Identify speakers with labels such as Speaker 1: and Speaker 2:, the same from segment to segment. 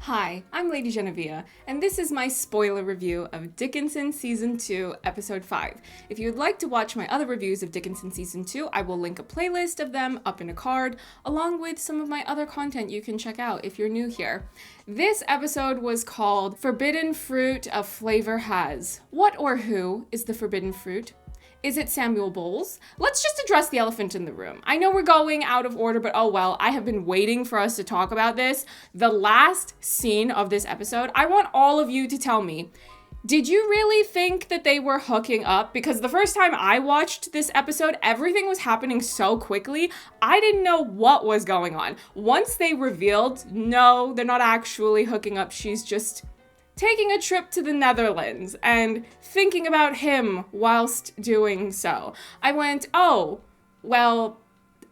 Speaker 1: Hi, I'm LadyJenevia, and this is my spoiler review of Dickinson Season 2, Episode 5. If you would like to watch my other reviews of Dickinson Season 2, I will link a playlist of them up in a card, along with some of my other content you can check out if you're new here. This episode was called Forbidden Fruit a Flavor Has. What or who is the forbidden fruit? Is it Samuel Bowles? Let's just address the elephant in the room. I know we're going out of order, but oh well, I have been waiting for us to talk about this. The last scene of this episode, I want all of you to tell me, did you really think that they were hooking up? Because the first time I watched this episode, everything was happening so quickly, I didn't know what was going on. Once they revealed, no, they're not actually hooking up, she's just taking a trip to the Netherlands and thinking about him whilst doing so. I went, oh, well,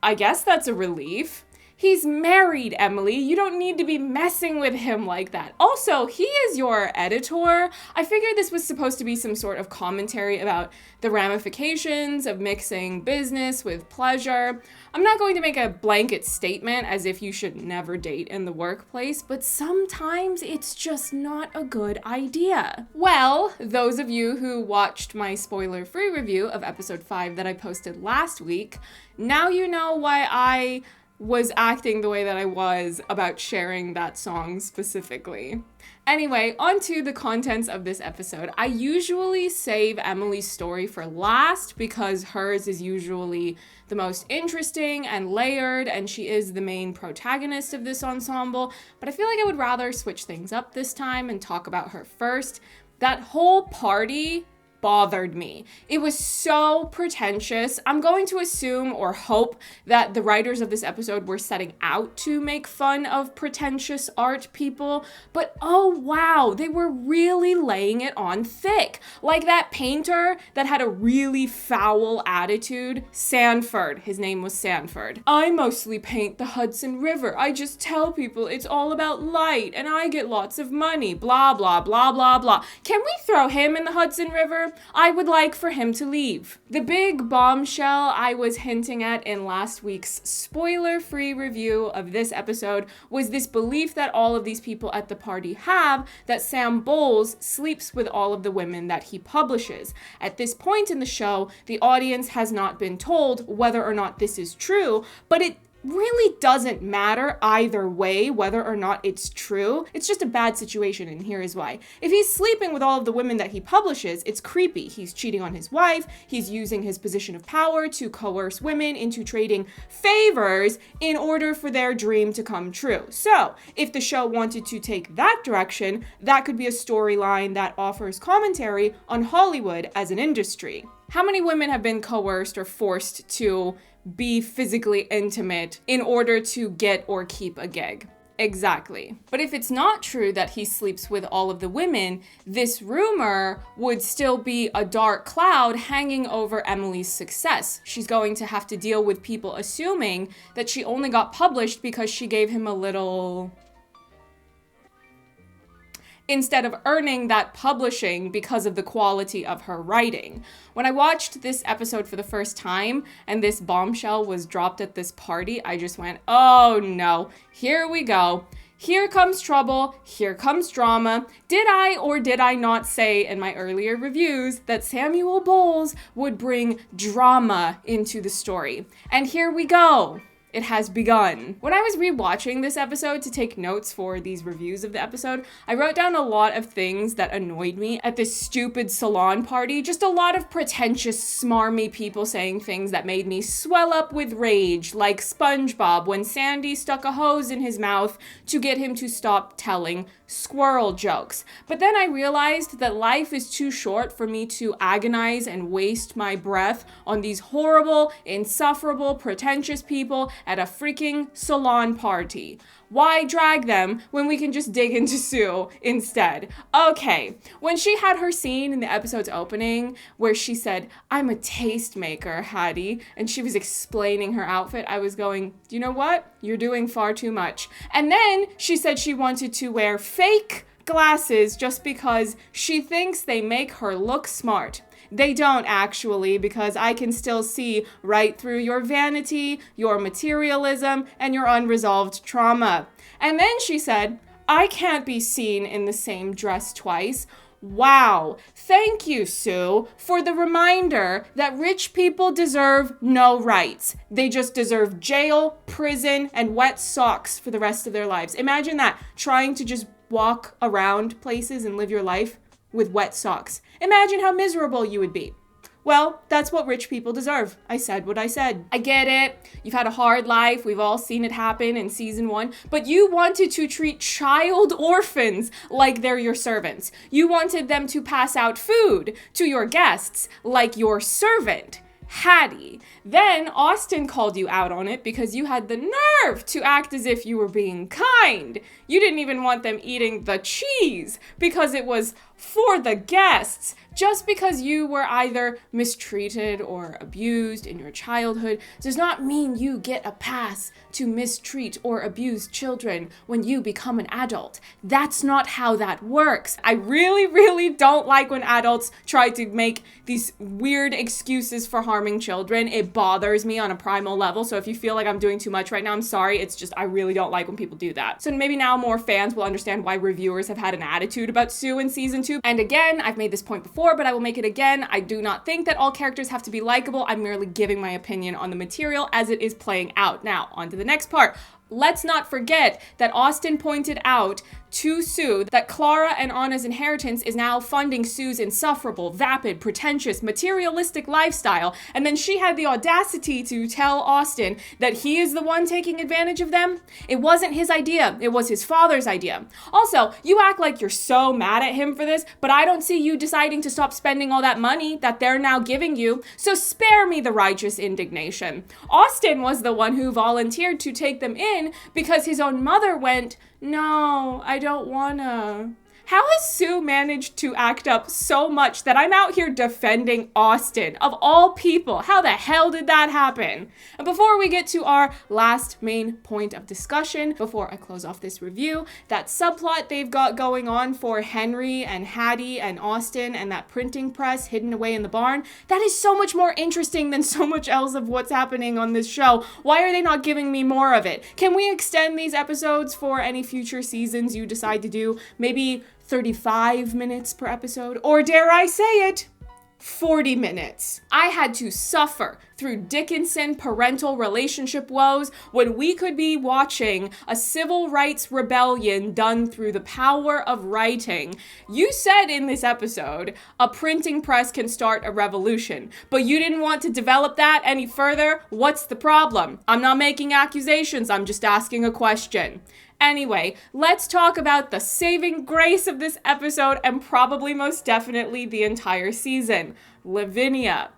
Speaker 1: I guess that's a relief. He's married, Emily. You don't need to be messing with him like that. Also, he is your editor. I figured this was supposed to be some sort of commentary about the ramifications of mixing business with pleasure. I'm not going to make a blanket statement as if you should never date in the workplace, but sometimes it's just not a good idea. Well, those of you who watched my spoiler-free review of episode 5 that I posted last week, now you know why I was acting the way that I was about sharing that song specifically. Anyway, on to the contents of this episode. I usually save Emily's story for last because hers is usually the most interesting and layered, and she is the main protagonist of this ensemble, but I feel like I would rather switch things up this time and talk about her first. That whole party bothered me. It was so pretentious. I'm going to assume or hope that the writers of this episode were setting out to make fun of pretentious art people, but oh wow, they were really laying it on thick. Like that painter that had a really foul attitude, Sanford. His name was Sanford. I mostly paint the Hudson River. I just tell people it's all about light and I get lots of money. Blah, blah, blah, blah, blah. Can we throw him in the Hudson River? I would like for him to leave. The big bombshell I was hinting at in last week's spoiler-free review of this episode was this belief that all of these people at the party have that Sam Bowles sleeps with all of the women that he publishes. At this point in the show, the audience has not been told whether or not this is true, but it really doesn't matter either way whether or not it's true. It's just a bad situation, and here is why. If he's sleeping with all of the women that he publishes, it's creepy. He's cheating on his wife, he's using his position of power to coerce women into trading favors in order for their dream to come true. So, if the show wanted to take that direction, that could be a storyline that offers commentary on Hollywood as an industry. How many women have been coerced or forced to be physically intimate in order to get or keep a gig? Exactly. But if it's not true that he sleeps with all of the women, this rumor would still be a dark cloud hanging over Emily's success. She's going to have to deal with people assuming that she only got published because she gave him a little, instead of earning that publishing because of the quality of her writing. When I watched this episode for the first time and this bombshell was dropped at this party, I just went, oh no, here we go. Here comes trouble, here comes drama. Did I or did I not say in my earlier reviews that Samuel Bowles would bring drama into the story? And here we go. It has begun. When I was rewatching this episode to take notes for these reviews of the episode, I wrote down a lot of things that annoyed me at this stupid salon party. Just a lot of pretentious, smarmy people saying things that made me swell up with rage, like SpongeBob when Sandy stuck a hose in his mouth to get him to stop telling squirrel jokes. But then I realized that life is too short for me to agonize and waste my breath on these horrible, insufferable, pretentious people at a freaking salon party. Why drag them when we can just dig into Sue instead? Okay, when she had her scene in the episode's opening where she said, I'm a tastemaker, Hattie, and she was explaining her outfit, I was going, you know what? You're doing far too much. And then she said she wanted to wear fake glasses just because she thinks they make her look smart. They don't actually, because I can still see right through your vanity, your materialism, and your unresolved trauma. And then she said, I can't be seen in the same dress twice. Wow. Thank you, Sue, for the reminder that rich people deserve no rights. They just deserve jail, prison, and wet socks for the rest of their lives. Imagine that, trying to just walk around places and live your life with wet socks. Imagine how miserable you would be. Well, that's what rich people deserve. I said what I said. I get it. You've had a hard life. We've all seen it happen in season 1. But you wanted to treat child orphans like they're your servants. You wanted them to pass out food to your guests like your servant, Hattie. Then Austen called you out on it because you had the nerve to act as if you were being kind. You didn't even want them eating the cheese because it was for the guests. Just because you were either mistreated or abused in your childhood does not mean you get a pass to mistreat or abuse children when you become an adult. That's not how that works. I really, really don't like when adults try to make these weird excuses for harming children. It bothers me on a primal level. So if you feel like I'm doing too much right now, I'm sorry. It's just, I really don't like when people do that. So maybe now more fans will understand why reviewers have had an attitude about Sue in season 2. And again, I've made this point before, but I will make it again. I do not think that all characters have to be likable. I'm merely giving my opinion on the material as it is playing out. Now, on to the next part. Let's not forget that Austen pointed out to Sue that Clara and Anna's inheritance is now funding Sue's insufferable, vapid, pretentious, materialistic lifestyle, and then she had the audacity to tell Austen that he is the one taking advantage of them. It wasn't his idea, it was his father's idea. Also, you act like you're so mad at him for this, but I don't see you deciding to stop spending all that money that they're now giving you, so spare me the righteous indignation. Austen was the one who volunteered to take them in because his own mother went, "No, I don't wanna." How has Sue managed to act up so much that I'm out here defending Austen, of all people? How the hell did that happen? And before we get to our last main point of discussion, before I close off this review, that subplot they've got going on for Henry and Hattie and Austen and that printing press hidden away in the barn, that is so much more interesting than so much else of what's happening on this show. Why are they not giving me more of it? Can we extend these episodes for any future seasons you decide to do? Maybe 35 minutes per episode, or dare I say it, 40 minutes. I had to suffer through Dickinson parental relationship woes when we could be watching a civil rights rebellion done through the power of writing. You said in this episode, a printing press can start a revolution, but you didn't want to develop that any further. What's the problem? I'm not making accusations, I'm just asking a question. Anyway, let's talk about the saving grace of this episode and probably most definitely the entire season, Lavinia.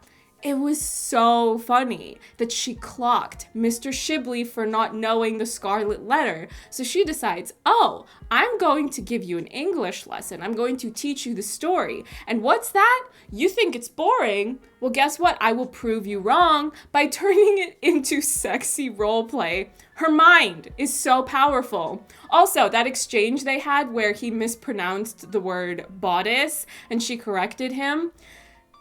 Speaker 1: It was so funny that she clocked Mr. Shibley for not knowing the Scarlet Letter. So she decides, oh, I'm going to give you an English lesson. I'm going to teach you the story. And what's that? You think it's boring? Well, guess what? I will prove you wrong by turning it into sexy roleplay. Her mind is so powerful. Also, that exchange they had where he mispronounced the word bodice and she corrected him.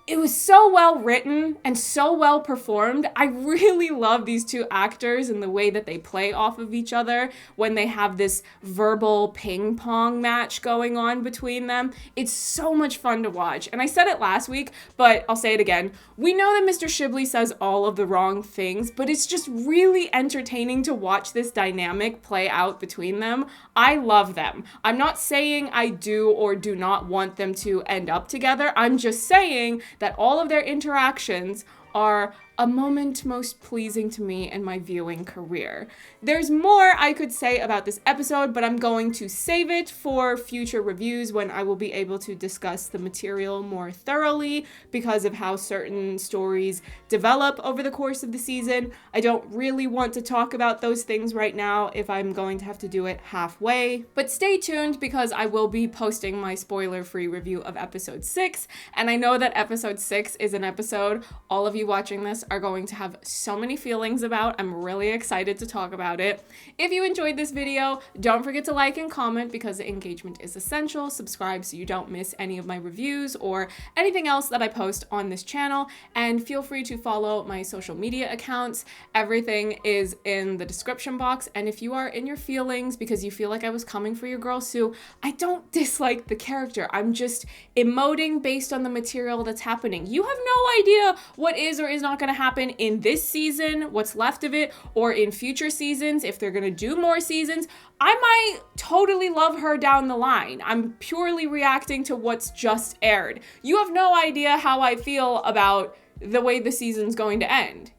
Speaker 1: It was so well written and so well performed. I really love these two actors and the way that they play off of each other when they have this verbal ping pong match going on between them. It's so much fun to watch. And I said it last week, but I'll say it again. We know that Mr. Shibley says all of the wrong things, but it's just really entertaining to watch this dynamic play out between them. I love them. I'm not saying I do or do not want them to end up together. I'm just saying that all of their interactions are a moment most pleasing to me in my viewing career. There's more I could say about this episode, but I'm going to save it for future reviews when I will be able to discuss the material more thoroughly because of how certain stories develop over the course of the season. I don't really want to talk about those things right now if I'm going to have to do it halfway, but stay tuned because I will be posting my spoiler-free review of episode 6, and I know that episode 6 is an episode all of you watching this are going to have so many feelings about. I'm really excited to talk about it. If you enjoyed this video, don't forget to like and comment because engagement is essential. Subscribe so you don't miss any of my reviews or anything else that I post on this channel. And feel free to follow my social media accounts. Everything is in the description box. And if you are in your feelings because you feel like I was coming for your girl Sue, I don't dislike the character. I'm just emoting based on the material that's happening. You have no idea what is or is not going to happen in this season, what's left of it, or in future seasons, if they're going to do more seasons. I might totally love her down the line. I'm purely reacting to what's just aired. You have no idea how I feel about the way the season's going to end.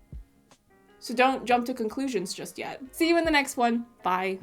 Speaker 1: So don't jump to conclusions just yet. See you in the next one. Bye.